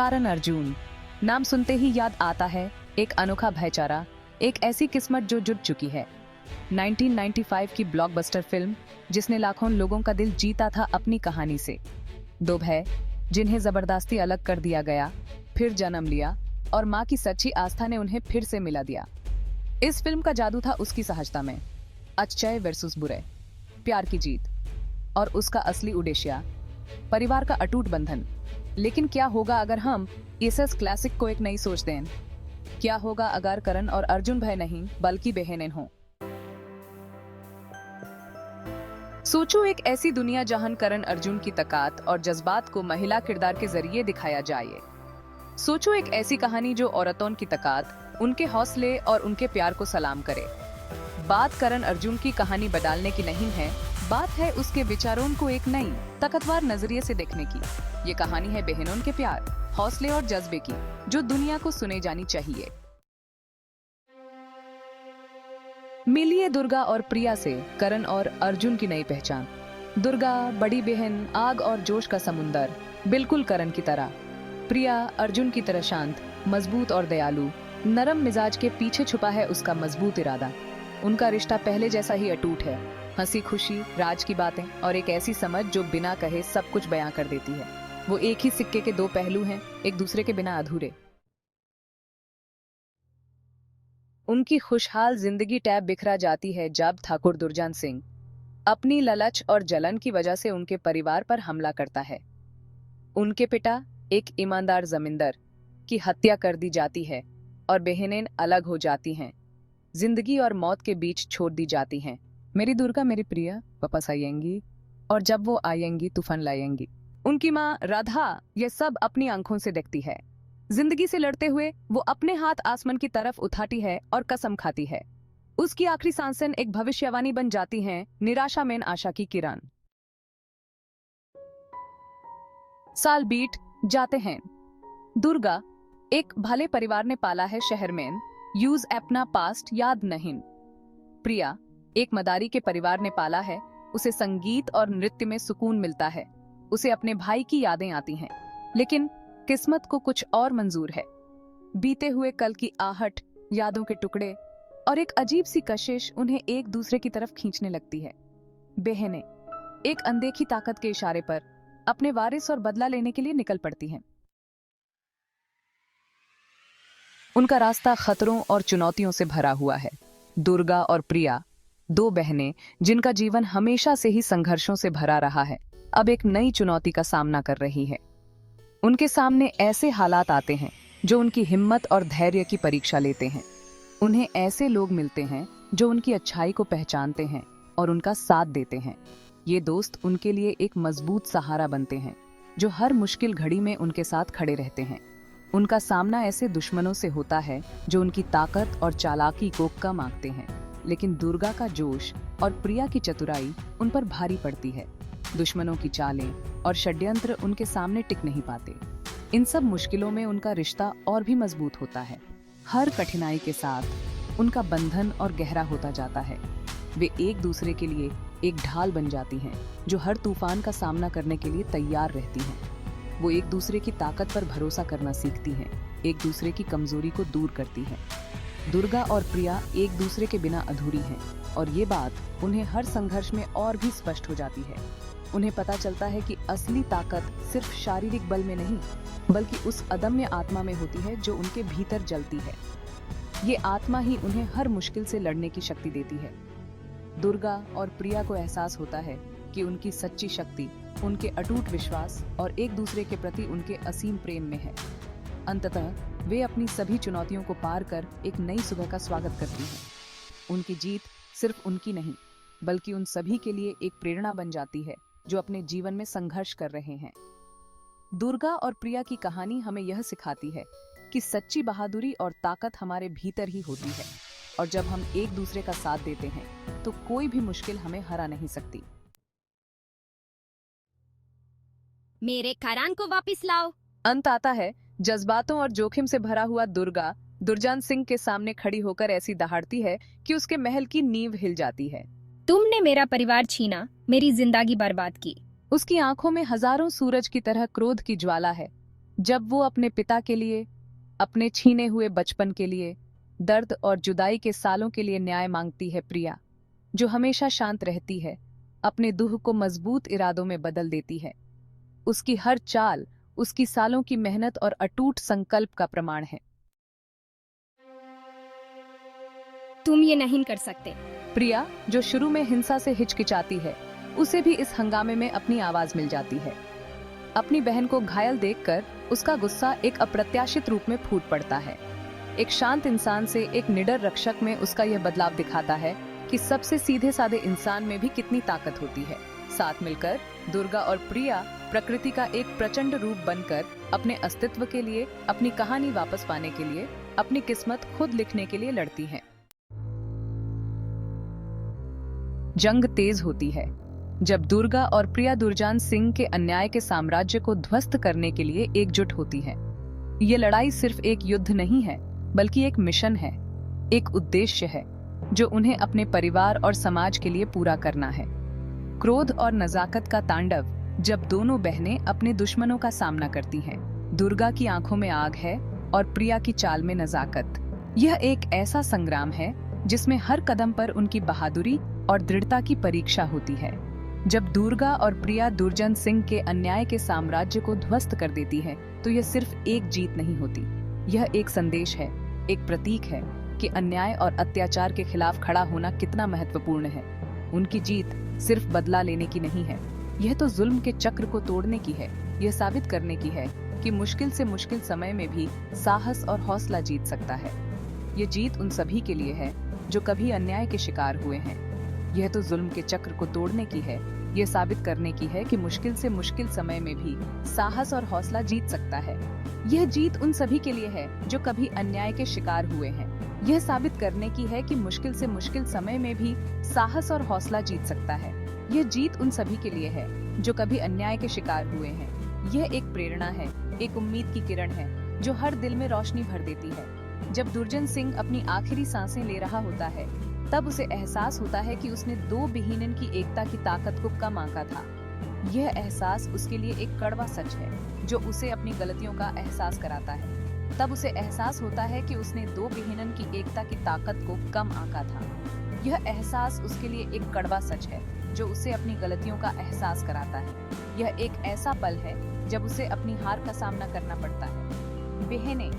कारण अर्जुन नाम सुनते ही याद आता है एक अनोखा भाईचारा, एक ऐसी किस्मत जो जुट चुकी है। 1995 की ब्लॉकबस्टर फिल्म जिसने लाखों लोगों का दिल जीता था अपनी कहानी से। दो भाई जिन्हें जबरदस्ती अलग कर दिया गया, फिर जन्म लिया और माँ की सच्ची आस्था ने उन्हें फिर से मिला दिया। इस फिल्म का जादू था उसकी सहजता में, अच्छे वर्सेस बुरे, प्यार की जीत और उसका असली उद्देश्य परिवार का अटूट बंधन। लेकिन क्या होगा अगर हम इस क्लासिक को एक नई सोच दें? क्या होगा अगर करण और अर्जुन भाई नहीं बल्कि बहनें हों? सोचो एक ऐसी दुनिया जहां करण अर्जुन की ताकत और जज्बात को महिला किरदार के जरिए दिखाया जाए। सोचो एक ऐसी कहानी जो औरतों की ताकत, उनके हौसले और उनके प्यार को सलाम करे। बात करण अर्जुन की कहानी बदलने की नहीं है, बात है उसके विचारों को एक नई ताकतवर नजरिए से देखने की। ये कहानी है बहनों के प्यार, हौसले और जज्बे की, जो दुनिया को सुने जानी चाहिए। मिलिए दुर्गा और प्रिया से करण और अर्जुन की नई पहचान। दुर्गा बड़ी बहन, आग और जोश का समुंदर, बिल्कुल करण की तरह। प्रिया अर्जुन की तरह शांत, मजबूत और दयालु। नरम मिजाज के पीछे छुपा है उसका मजबूत इरादा। उनका रिश्ता पहले जैसा ही अटूट है, हंसी खुशी, राज की बातें और एक ऐसी समझ जो बिना कहे सब कुछ बयां कर देती है। वो एक ही सिक्के के दो पहलू हैं, एक दूसरे के बिना अधूरे। उनकी खुशहाल जिंदगी टैब बिखरा जाती है जब ठाकुर दुर्जन सिंह अपनी ललच और जलन की वजह से उनके परिवार पर हमला करता है। उनके पिता, एक ईमानदार जमींदार, की हत्या कर दी जाती है और बहनें अलग हो जाती हैं, जिंदगी और मौत के बीच छोड़ दी जाती हैं। मेरी दुर्गा, मेरी प्रिया वापस आएंगी और जब वो आएंगी तूफान लाएंगी। उनकी माँ राधा ये सब अपनी आंखों से देखती है। जिंदगी से लड़ते हुए वो अपने हाथ आसमान की तरफ उठाती है और कसम खाती है। उसकी आखिरी सांसें एक भविष्यवाणी बन जाती हैं, निराशा में आशा की किरण। साल बीत जाते हैं। दुर्गा एक भले परिवार ने पाला है शहर में, यूज अपना पास्ट याद नहीं। प्रिया एक मदारी के परिवार ने पाला है, उसे संगीत और नृत्य में सुकून मिलता है। उसे अपने भाई की यादें आती हैं, लेकिन किस्मत को कुछ और मंजूर है। बीते हुए कल की आहट, यादों के टुकड़े और एक अजीब सी कशिश उन्हें एक दूसरे की तरफ खींचने लगती है। बहनें एक अनदेखी ताकत के इशारे पर अपने वारिस और बदला लेने के लिए निकल पड़ती हैं। उनका रास्ता खतरों और चुनौतियों से भरा हुआ है। दुर्गा और प्रिया, दो बहनें जिनका जीवन हमेशा से ही संघर्षों से भरा रहा है, अब एक नई चुनौती का सामना कर रही है। उनके सामने ऐसे हालात आते हैं जो उनकी हिम्मत और धैर्य की परीक्षा लेते हैं। उन्हें ऐसे लोग मिलते हैं जो उनकी अच्छाई को पहचानते हैं और उनका साथ देते हैं। ये दोस्त उनके लिए एक मजबूत सहारा बनते हैं, जो हर मुश्किल घड़ी में उनके साथ खड़े रहते हैं। उनका सामना ऐसे दुश्मनों से होता है जो उनकी ताकत और चालाकी को कम आंकते हैं, लेकिन दुर्गा का जोश और प्रिया की चतुराई उन पर भारी पड़ती है। दुश्मनों की चालें और षड्यंत्र उनके सामने टिक नहीं पाते। इन सब मुश्किलों में उनका रिश्ता और भी मजबूत होता है। हर कठिनाई के साथ उनका बंधन और गहरा होता जाता है। वे एक दूसरे के लिए एक ढाल बन जाती हैं, जो हर तूफान का सामना करने के लिए तैयार रहती हैं। वो एक दूसरे की ताकत पर भरोसा करना सीखती हैं, एक दूसरे की कमजोरी को दूर करती हैं। दुर्गा और प्रिया एक दूसरे के बिना अधूरी हैं, और ये बात उन्हें हर संघर्ष में और भी स्पष्ट हो जाती है। उन्हें पता चलता है कि असली ताकत सिर्फ शारीरिक बल में नहीं, बल्कि उस अदम्य आत्मा में होती है जो उनके भीतर जलती है। ये आत्मा ही उन्हें हर मुश्किल से लड़ने की शक्ति देती है। दुर्गा और प्रिया को एहसास होता है कि उनकी सच्ची शक्ति उनके अटूट विश्वास और एक दूसरे के प्रति उनके असीम प्रेम में है। अंततः वे अपनी सभी चुनौतियों को पार कर एक नई सुबह का स्वागत करती हैं। उनकी जीत सिर्फ उनकी नहीं, बल्कि उन सभी के लिए एक प्रेरणा बन जाती है जो अपने जीवन में संघर्ष कर रहे हैं। दुर्गा और प्रिया की कहानी हमें यह सिखाती है कि सच्ची बहादुरी और ताकत हमारे भीतर ही होती है, और जब हम एक दूसरे का साथ देते हैं तो कोई भी मुश्किल हमें हरा नहीं सकती। मेरे करण को वापस लाओ। अंत आता है जज्बातों और जोखिम से भरा हुआ। दुर्गा दुर्जन सिंह के सामने खड़ी होकर ऐसी दहाड़ती है कि उसके महल की नींव हिल जाती है। तुमने मेरा परिवार छीना, मेरी जिंदगी बर्बाद की। उसकी आंखों में हजारों सूरज की तरह क्रोध की ज्वाला है। जब वो अपने पिता के लिए, अपने छीने हुए बचपन के लिए, दर्द और जुदाई के सालों के लिए न्याय मांगती है प्रिया, जो हमेशा शांत रहती है, अपने दुख को मजबूत इरादों में बदल देती है। उसकी हर चाल उसकी सालों की मेहनत और अटूट संकल्प का प्रमाण है। तुम ये नहीं कर सकते। प्रिया, जो शुरू में हिंसा से हिचकिचाती है, उसे भी इस हंगामे में अपनी आवाज मिल जाती है। अपनी बहन को घायल देखकर उसका गुस्सा एक अप्रत्याशित रूप में फूट पड़ता है। एक शांत इंसान से एक निडर रक्षक में उसका यह बदलाव दिखाता है कि सबसे सीधे साधे इंसान में भी कितनी ताकत होती है। साथ मिलकर दुर्गा और प्रिया प्रकृति का एक प्रचंड रूप बनकर अपने अस्तित्व के लिए, अपनी कहानी वापस पाने के लिए, अपनी किस्मत खुद लिखने के लिए लड़ती हैं। जंग तेज होती है जब दुर्गा और प्रिया दुर्जान सिंह के अन्याय के साम्राज्य को ध्वस्त करने के लिए एकजुट होती हैं। ये लड़ाई सिर्फ एक युद्ध नहीं है, बल्कि एक मिशन है, एक उद्देश्य है जो उन्हें अपने परिवार और समाज के लिए पूरा करना है। क्रोध और नजाकत का तांडव जब दोनों बहनें अपने दुश्मनों का सामना करती हैं। दुर्गा की आंखों में आग है और प्रिया की चाल में नजाकत। यह एक ऐसा संग्राम है जिसमें हर कदम पर उनकी बहादुरी और दृढ़ता की परीक्षा होती है। जब दुर्गा और प्रिया दुर्जन सिंह के अन्याय के साम्राज्य को ध्वस्त कर देती है, तो यह सिर्फ एक जीत नहीं होती, यह एक संदेश है, एक प्रतीक है कि अन्याय और अत्याचार के खिलाफ खड़ा होना कितना महत्वपूर्ण है। उनकी जीत सिर्फ बदला लेने की नहीं है, यह तो जुल्म के चक्र को तोड़ने की है। यह साबित करने की है कि मुश्किल से मुश्किल समय में भी साहस और हौसला जीत सकता है। यह जीत उन सभी के लिए है जो कभी अन्याय के शिकार हुए हैं। यह तो जुल्म के चक्र को तोड़ने की है, यह साबित करने की है कि मुश्किल से मुश्किल समय में भी साहस और हौसला जीत सकता है। यह जीत उन सभी के लिए है जो कभी अन्याय के शिकार हुए हैं। यह साबित करने की है कि मुश्किल से मुश्किल समय में भी साहस और हौसला जीत सकता है। यह जीत उन सभी के लिए है जो कभी अन्याय के शिकार हुए हैं। यह एक प्रेरणा है, एक उम्मीद की किरण है जो हर दिल में रोशनी भर देती है। जब दुर्जन सिंह अपनी आखिरी सांसें ले रहा होता है, तब उसे एहसास होता है कि उसने दो बेहीनन की एकता की ताकत को कम आंका था। यह एहसास उसके लिए एक कड़वा सच है जो उसे अपनी गलतियों का एहसास कराता है। तब उसे एहसास होता है कि उसने दो बेहीनन की एकता की ताकत को कम आंका था। यह एहसास उसके लिए एक कड़वा सच है जो उसे अपनी गलतियों का एहसास कराता है। यह एक ऐसा पल है जब उसे अपनी हार का सामना करना पड़ता है। बहनें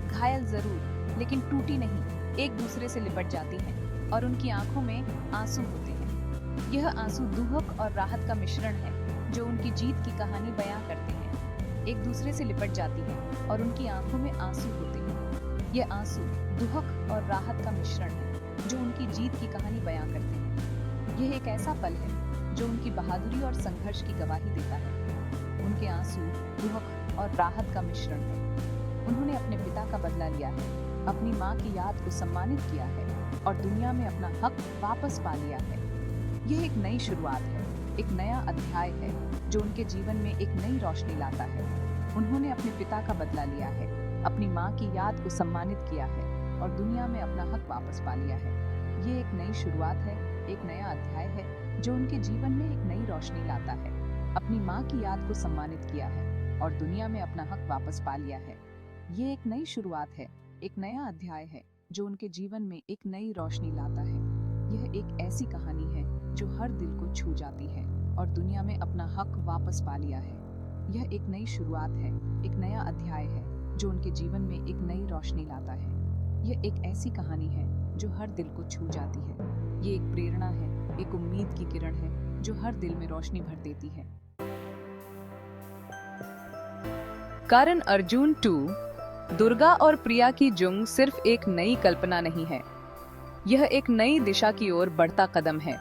घायल जरूर, लेकिन टूटी नहीं, एक दूसरे से लिपट जाती हैं और उनकी आंखों में आंसू होते हैं। यह आंसू दुख और राहत का मिश्रण है जो उनकी जीत की कहानी बयां करते हैं। एक दूसरे से लिपट जाती हैं और उनकी आंखों में आंसू होते हैं। यह आंसू दुख और राहत का मिश्रण है जो उनकी जीत की कहानी बयां करते हैं। यह एक ऐसा पल है जो उनकी बहादुरी और संघर्ष की गवाही देता है। उनके आंसू दुख और राहत का मिश्रण है। उन्होंने अपने पिता का बदला लिया है, अपनी माँ की याद को सम्मानित किया है और दुनिया में अपना हक वापस पा लिया है। यह एक नई शुरुआत है, एक नया अध्याय है जो उनके जीवन में एक नई रोशनी लाता है। उन्होंने अपने पिता का बदला लिया है, अपनी माँ की याद को सम्मानित किया है और दुनिया में अपना हक वापस पा लिया है। ये एक नई शुरुआत है, एक नया अध्याय है जो उनके जीवन में एक नई रोशनी लाता है। अपनी माँ की याद को सम्मानित किया है और दुनिया में अपना हक वापस पा लिया है। ये एक नई शुरुआत है, एक नया अध्याय है जो उनके जीवन में एक नई रोशनी लाता है। यह एक ऐसी कहानी है जो हर दिल को छू जाती है और दुनिया में अपना हक वापस पा लिया है। यह एक नई शुरुआत है, एक नया अध्याय है जो उनके जीवन में एक नई रोशनी लाता है। यह एक ऐसी कहानी है जो हर दिल को छू जाती है। ये एक प्रेरणा है, एक उम्मीद की किरण है जो हर दिल में रोशनी भर देती है। करण अर्जुन 2 दुर्गा और प्रिया की जंग सिर्फ एक नई कल्पना नहीं है, यह एक नई दिशा की ओर बढ़ता कदम है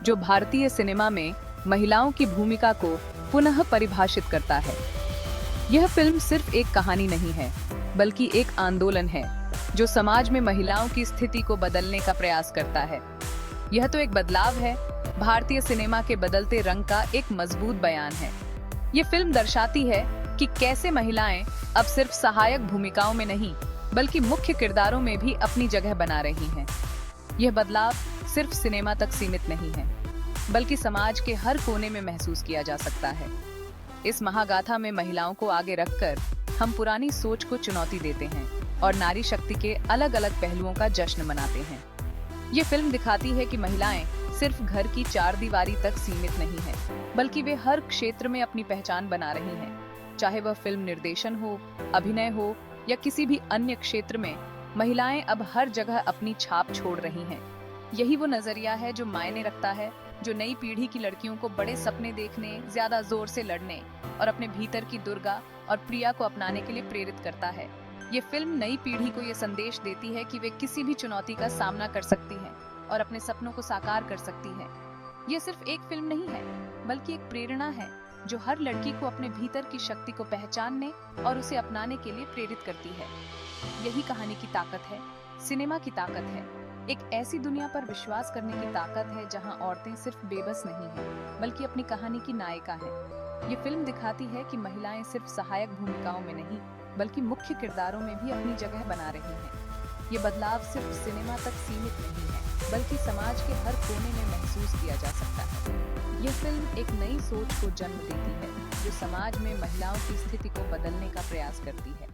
जो भारतीय सिनेमा में महिलाओं की भूमिका को पुनः परिभाषित करता है। यह फिल्म सिर्फ एक कहानी नहीं है, बल्कि एक आंदोलन है जो समाज में महिलाओं की स्थिति को बदलने का प्रयास करता है। यह तो एक बदलाव है, भारतीय सिनेमा के बदलते रंग का एक मजबूत बयान है। ये फिल्म दर्शाती है कि कैसे महिलाएं अब सिर्फ सहायक भूमिकाओं में नहीं, बल्कि मुख्य किरदारों में भी अपनी जगह बना रही हैं। यह बदलाव सिर्फ सिनेमा तक सीमित नहीं है, बल्कि समाज के हर कोने में महसूस किया जा सकता है। इस महागाथा में महिलाओं को आगे रखकर हम पुरानी सोच को चुनौती देते हैं और नारी शक्ति के अलग अलग पहलुओं का जश्न मनाते हैं। ये फिल्म दिखाती है कि महिलाएं सिर्फ घर की चार दीवारी तक सीमित नहीं है, बल्कि वे हर क्षेत्र में अपनी पहचान बना रही हैं। चाहे वह फिल्म निर्देशन हो, अभिनय हो या किसी भी अन्य क्षेत्र में, महिलाएं अब हर जगह अपनी छाप छोड़ रही हैं। यही वो नजरिया है जो मायने रखता है, जो नई पीढ़ी की लड़कियों को बड़े सपने देखने, ज्यादा जोर से लड़ने और अपने भीतर की दुर्गा और प्रिया को अपनाने के लिए प्रेरित करता है। ये फिल्म नई पीढ़ी को ये संदेश देती है कि वे किसी भी चुनौती का सामना कर सकती हैं और अपने सपनों को साकार कर सकती हैं। ये सिर्फ एक फिल्म नहीं है, बल्कि एक प्रेरणा है जो हर लड़की को अपने भीतर की शक्ति को पहचानने और उसे अपनाने के लिए प्रेरित करती है। यही कहानी की ताकत है, सिनेमा की ताकत है। एक ऐसी दुनिया पर विश्वास करने की ताकत है जहां औरतें सिर्फ बेबस नहीं हैं, बल्कि अपनी कहानी की नायिका हैं। ये फिल्म दिखाती है कि महिलाएं सिर्फ सहायक भूमिकाओं में नहीं, बल्कि मुख्य किरदारों में भी अपनी जगह बना रही हैं। ये बदलाव सिर्फ सिनेमा तक सीमित नहीं है, बल्कि समाज के हर कोने में महसूस किया जा सकता है। ये फिल्म एक नई सोच को जन्म देती है, जो समाज में महिलाओं की स्थिति को बदलने का प्रयास करती है।